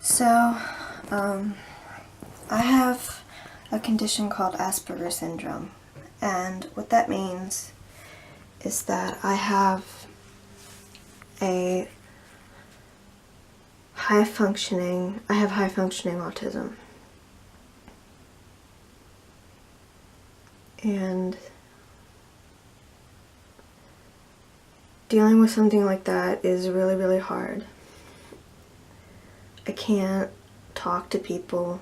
So, I have a condition called Asperger's syndrome, and what that means is that I have high functioning autism. And dealing with something like that is really, really hard. I can't talk to people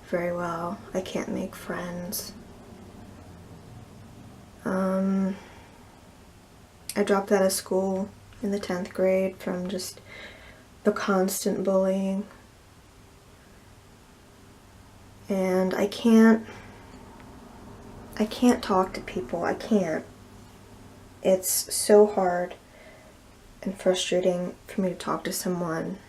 very well. I can't make friends. I dropped out of school in the 10th grade from just the constant bullying. And I can't talk to people. I can't. It's so hard and frustrating for me to talk to someone.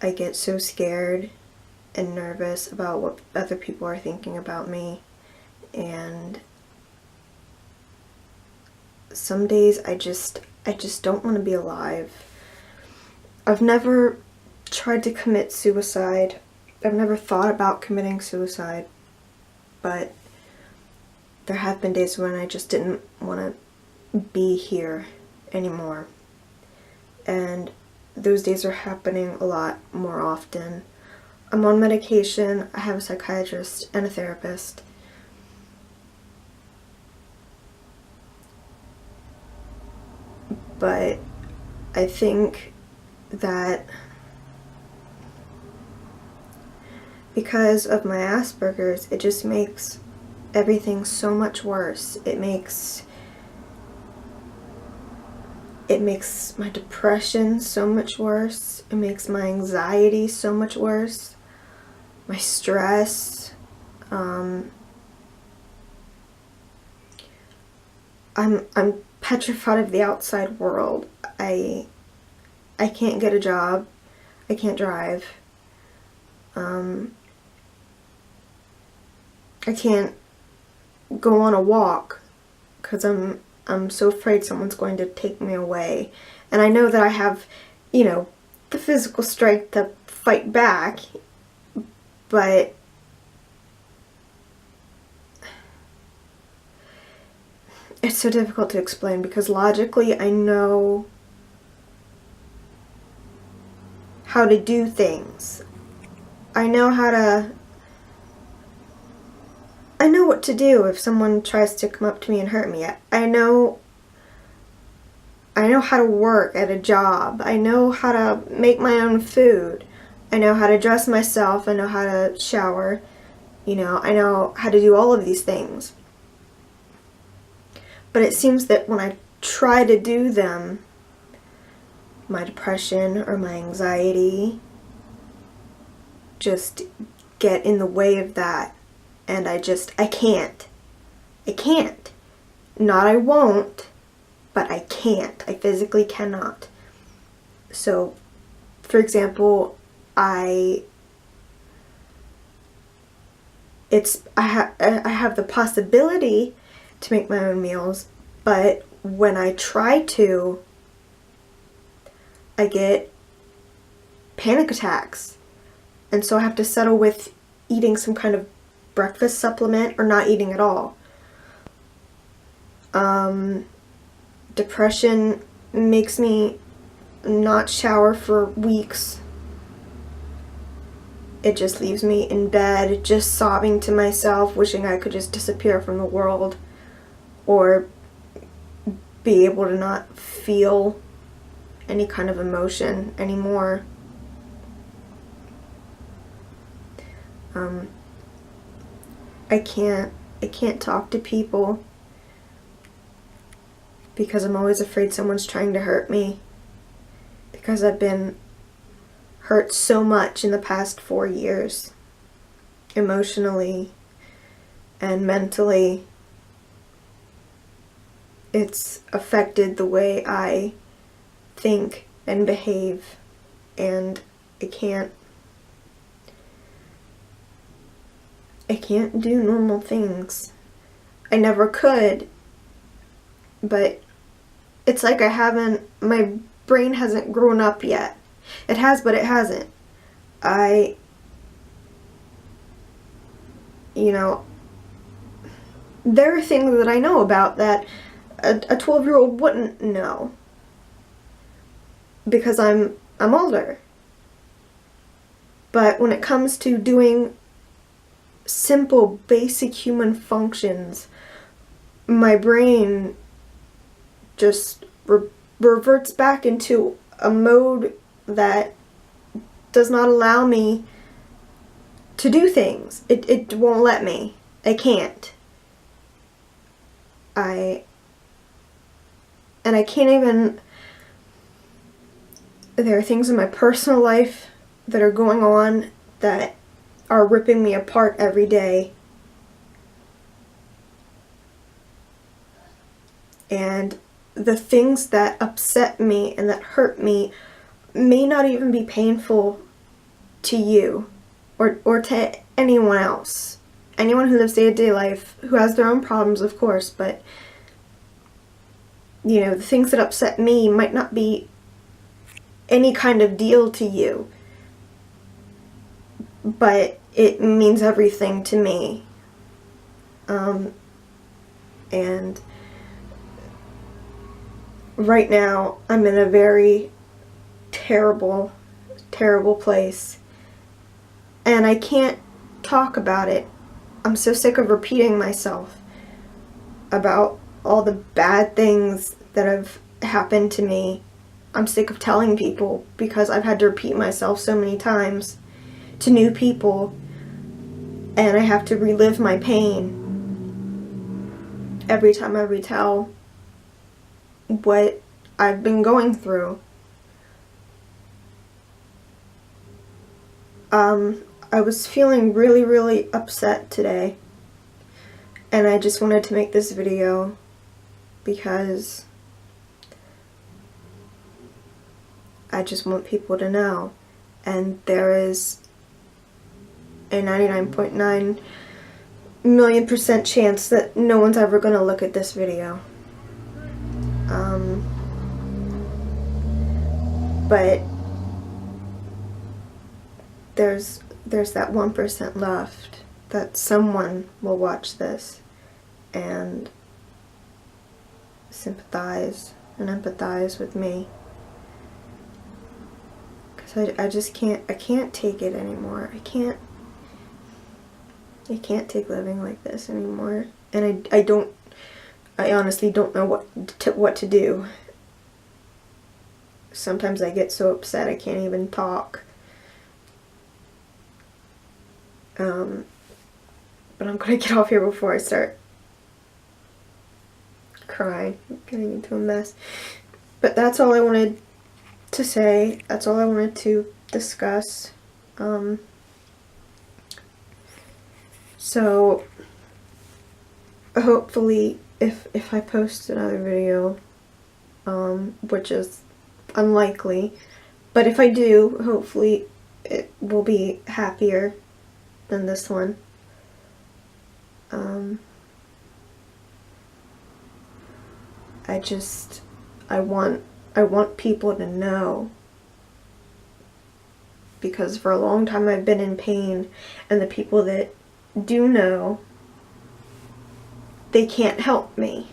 I get so scared and nervous about what other people are thinking about me, and some days I just don't want to be alive. I've never tried to commit suicide. I've never thought about committing suicide, but there have been days when I just didn't want to be here anymore. And those days are happening a lot more often. I'm on medication. I have a psychiatrist and a therapist. But I think that because of my Asperger's, it just makes everything so much worse. It makes my depression so much worse. It makes my anxiety so much worse. My stress. I'm petrified of the outside world. I can't get a job. I can't drive. I can't go on a walk because I'm so afraid someone's going to take me away. And I know that I have, the physical strength to fight back, but it's so difficult to explain because logically I know how to do things. I know what to do if someone tries to come up to me and hurt me. I know how to work at a job. I know how to make my own food. I know how to dress myself. I know how to shower. I know how to do all of these things. But it seems that when I try to do them, my depression or my anxiety just get in the way of that. And I can't. I can't. Not I won't, but I can't. I physically cannot. So, for example, I have the possibility to make my own meals, but when I try to, I get panic attacks. And so I have to settle with eating some kind of breakfast supplement or not eating at all. Depression makes me not shower for weeks. It just leaves me in bed, just sobbing to myself, wishing I could just disappear from the world or be able to not feel any kind of emotion anymore. I can't talk to people because I'm always afraid someone's trying to hurt me, because I've been hurt so much in the past 4 years, emotionally and mentally. It's affected the way I think and behave, and I can't do normal things. I never could, but it's like my brain hasn't grown up yet. It has, but it hasn't. There are things that I know about that a 12-year-old wouldn't know, because I'm older. But when it comes to doing simple, basic human functions, my brain just reverts back into a mode that does not allow me to do things. It won't let me. I can't. I can't even... There are things in my personal life that are going on that are ripping me apart every day. And the things that upset me and that hurt me may not even be painful to you or to anyone else. Anyone who lives day-to-day life, who has their own problems, of course, but the things that upset me might not be any kind of deal to you, but it means everything to me. And right now I'm in a very terrible, terrible place, and I can't talk about it. I'm so sick of repeating myself about all the bad things that have happened to me. I'm sick of telling people because I've had to repeat myself so many times to new people, and I have to relive my pain every time I retell what I've been going through. I was feeling really, really upset today, and I just wanted to make this video because I just want people to know. And there is a 99.9 million% chance that no one's ever going to look at this video. But there's that 1% left that someone will watch this and sympathize and empathize with me. Because I just can't take it anymore. I can't take living like this anymore. And I honestly don't know what to do. Sometimes I get so upset I can't even talk. But I'm gonna get off here before I start crying, getting into a mess. But that's all I wanted to say. That's all I wanted to discuss. So hopefully if I post another video, which is unlikely, but if I do, hopefully it will be happier than this one. I want people to know, because for a long time I've been in pain, and the people that do know, they can't help me.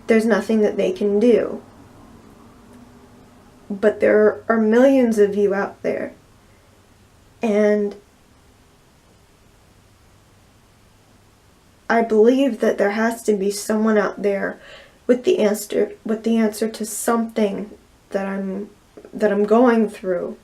There's nothing that they can do. But there are millions of you out there, and I believe that there has to be someone out there with the answer to something that I'm going through.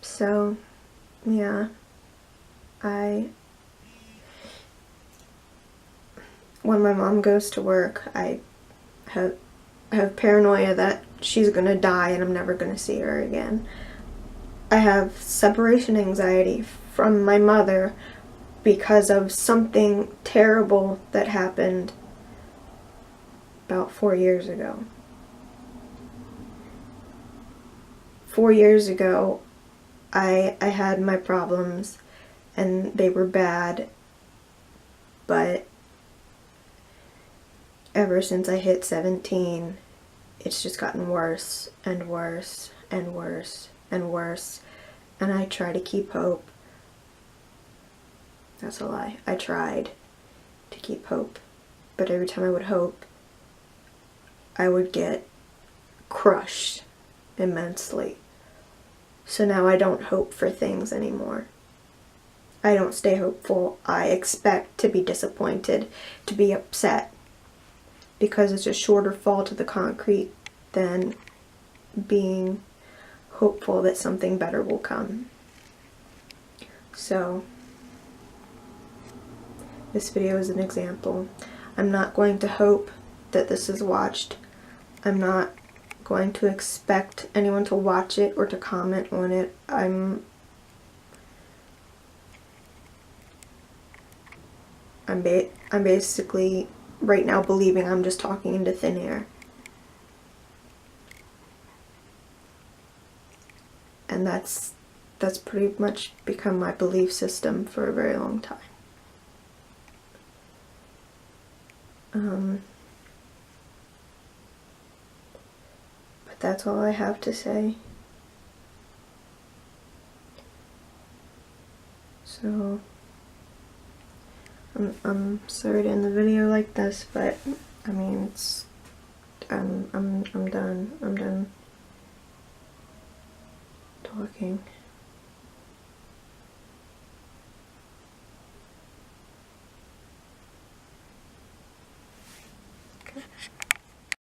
So yeah, when my mom goes to work, I have paranoia that she's gonna die and I'm never gonna see her again. I have separation anxiety from my mother because of something terrible that happened about 4 years ago. 4 years ago, I had my problems, and they were bad, but ever since I hit 17, it's just gotten worse and worse and worse and worse, and I try to keep hope. That's a lie. I tried to keep hope, but every time I would hope, I would get crushed immensely. So now I don't hope for things anymore. I don't stay hopeful. I expect to be disappointed, to be upset, because it's a shorter fall to the concrete than being hopeful that something better will come. So, this video is an example. I'm not going to hope that this is watched. I'm not going to expect anyone to watch it or to comment on it. I'm basically right now believing I'm just talking into thin air. And that's pretty much become my belief system for a very long time. But that's all I have to say. So I'm sorry to end the video like this, but I mean, it's I'm done talking.